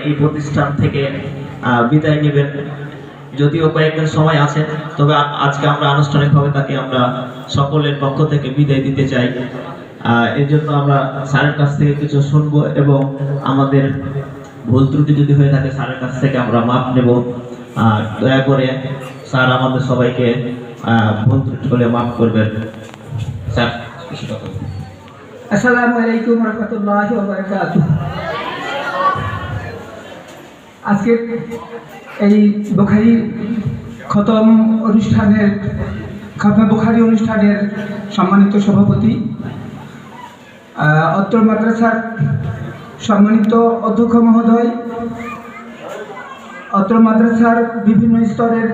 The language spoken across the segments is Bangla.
এই প্রতিষ্ঠান থেকে বিদায় নেবেন। যদিও কয়েকদিন সময় আছে, তবে আজকে আমরা আনুষ্ঠানিকভাবে তাকে আমরা সকলের পক্ষ থেকে বিদায় দিতে চাই। এর জন্য আমরা স্যারের কাছ থেকে কিছু শুনবো এবং আমাদের ভুল ত্রুটি যদি হয়ে থাকে স্যারের কাছ থেকে আমরা মাপ নেব। দয়া করে স্যার আমাদের সবাইকে ভুল ত্রুটি হলে মাফ করবেন। স্যার, আসসালামু আলাইকুম রহমতুল্লাহি ওয়া বারাকাতুহু। আজকে এই বুখারী খতম বুখারী অনুষ্ঠানের সম্মানিত সভাপতি, অত্র মাদ্রাসার সম্মানিত অধ্যক্ষ মহোদয়, অত্র মাদ্রাসার বিভিন্ন স্তরের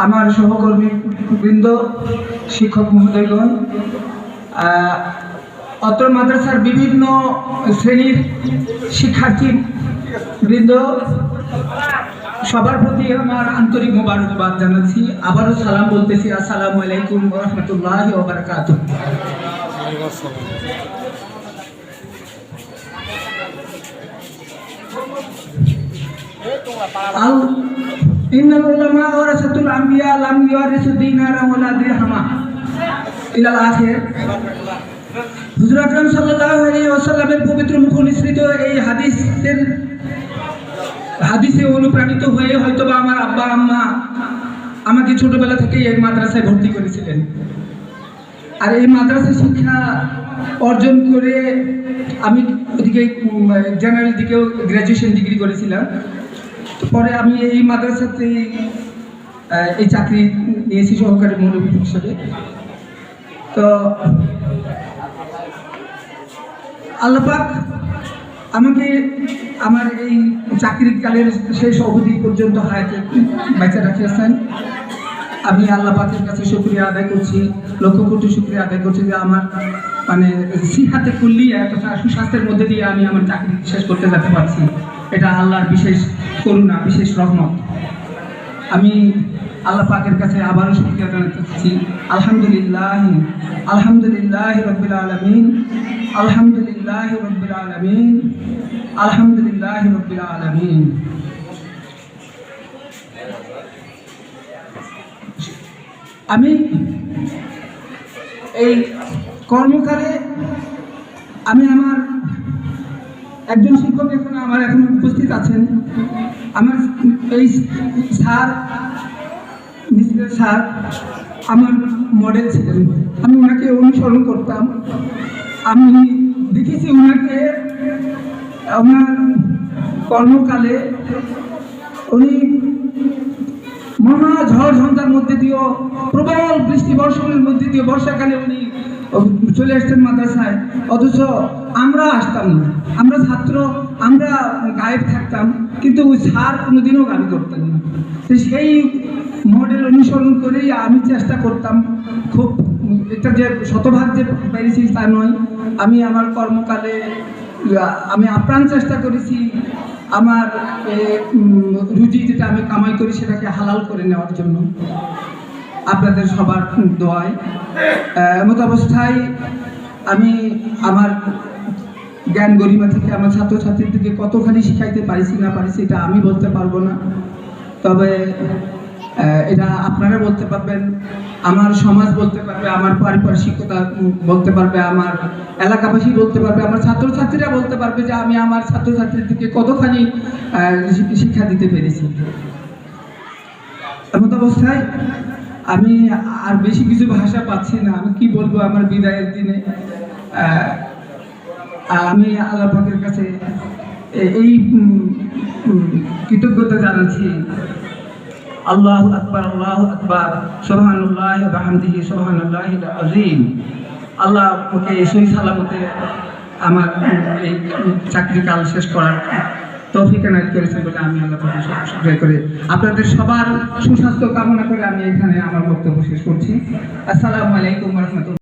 আমার সহকর্মী বৃন্দ, শিক্ষক মহোদয়গণ, অত্র মাদ্রাসার বিভিন্ন শ্রেণীর শিক্ষার্থী বৃন্দ, সবার প্রতি আমার আন্তরিক মোবারকবাদ জানাচ্ছি। আবারও সালাম বলতেছি, আসসালামু আলাইকুম ওয়া রাহমাতুল্লাহি ওয়া বারাকাতুহু। ইন্নাল উলামা ওয়ারাসাতুল আমবিয়া লাম ইওয়ারিসু দীনারা ওয়ালা দিরহামা ইলাল আখির। হুজুর আকরাম সাল্লাল্লাহু আলাইহি ওয়াসাল্লামের পবিত্র মুখ নিঃসৃত এই হাদিসে অনুপ্রাণিত হয়ে হয়তোবা আমার আব্বা আম্মা আমাকে ছোটবেলা থেকে এই মাদ্রাসায় ভর্তি করেছিলেন। আর এই মাদ্রাসা শিক্ষা অর্জন করে আমি ওদিকে জেনারেল দিকেও গ্র্যাজুয়েশন ডিগ্রি করেছিলাম। পরে আমি এই মাদ্রাসাতে এই চাকরি নিয়েছি সহকারী মৌলভী হিসেবে। তো আল্লাহ পাক আমাকে আমার এই চাকরি কালের শেষ অবধি পর্যন্ত হায়াতে বেঁচে রাখিয়েছেন। আমি আল্লাহ পাকের কাছে শুকরিয়া আদায় করছি, লক্ষ কোটি শুকরিয়া আদায় করছি যে আমার সিহাতে কুল্লিয়া, একটা সুস্বাস্থ্যের মধ্যে দিয়ে আমি আমার চাকরি শেষ করতে যেতে পারছি। এটা আল্লাহর বিশেষ করুণা, বিশেষ রহমত। আমি আল্লাহ পাকের কাছে আবারও শুকরিয়া জানাচ্ছি। আলহামদুলিল্লাহ, আলহামদুলিল্লাহ রাব্বিল আলামিন, আলহামদুলিল্লাহ রাব্বিল আলামিন, আলহামদুলিল্লাহ রাব্বিল আলামিন। আমি এই কর্মকালে আমি আমার একজন শিক্ষক এখানে আমার এখন উপস্থিত আছেন, আমার এই স্যার আমার মডেল ছিলেন। আমি ওনাকে অনুসরণ করতাম। আমি দেখেছি ওনাকে, ওনার কর্মকালে উনি মহা ঝড় ঝঞ্ঝার মধ্যে দিয়েও, প্রবল বৃষ্টি বর্ষণের মধ্যে দিয়ে বর্ষাকালে উনি চলে আসতেন মাদ্রাসায়, অথচ আমরা আসতাম না। আমরা ছাত্র, আমরা গায়েব থাকতাম, কিন্তু ওই স্যার কোনোদিনও গাবি করতেন না। তো সেই মডেল অনুসরণ করেই আমি চেষ্টা করতাম। খুব এটা যে শতভাগ যে পেরেছি তা নয়, আমি আমার কর্মকালে আমি আপ্রাণ চেষ্টা করেছি আমার রুজি যেটা আমি কামাই করি সেটাকে হালাল করে নেওয়ার জন্য, আপনাদের সবার দোয়ায়। এমত অবস্থায় আমি আমার জ্ঞান গরিমা থেকে আমার ছাত্রছাত্রীদেরকে কতখানি শিখাইতে পারিছি না পারিছি এটা আমি বলতে পারবো না, তবে এটা আপনারা বলতে পারবেন, আমার সমাজ বলতে পারবে, আমার পারিপার্শ্বিকতা বলতে পারবে, আমার এলাকাবাসী বলতে পারবে, আমার ছাত্রছাত্রীরা বলতে পারবে যে আমি আমার ছাত্রছাত্রীদেরকে কতখানি শিক্ষা দিতে পেরেছি। এমত অবস্থায় আমি আর বেশি কিছু ভাষা পাচ্ছি না, আমি কি বলবো আমার বিদায়ের দিনে। আমি আল্লাহ পাকের কাছে এই কৃতজ্ঞতা জানাচ্ছি। আল্লাহু আকবার, আল্লাহু আকবার, সুবহানাল্লাহি ওয়া বিহামদিহি, সুবহানাল্লাহিল আযীম। আল্লাহ ওকে সহি সালামতে আমার এই চাকরি কাল শেষ করার তৌফিক এনায়েত করেছেন বলে আমি আল্লাহ পাকের শুকরিয়া করে আপনাদের সবার সুস্বাস্থ্য কামনা করে আমি এখানে আমার বক্তব্য শেষ করছি। আসসালামু আলাইকুম ওয়া রাহমাতুল্লাহ।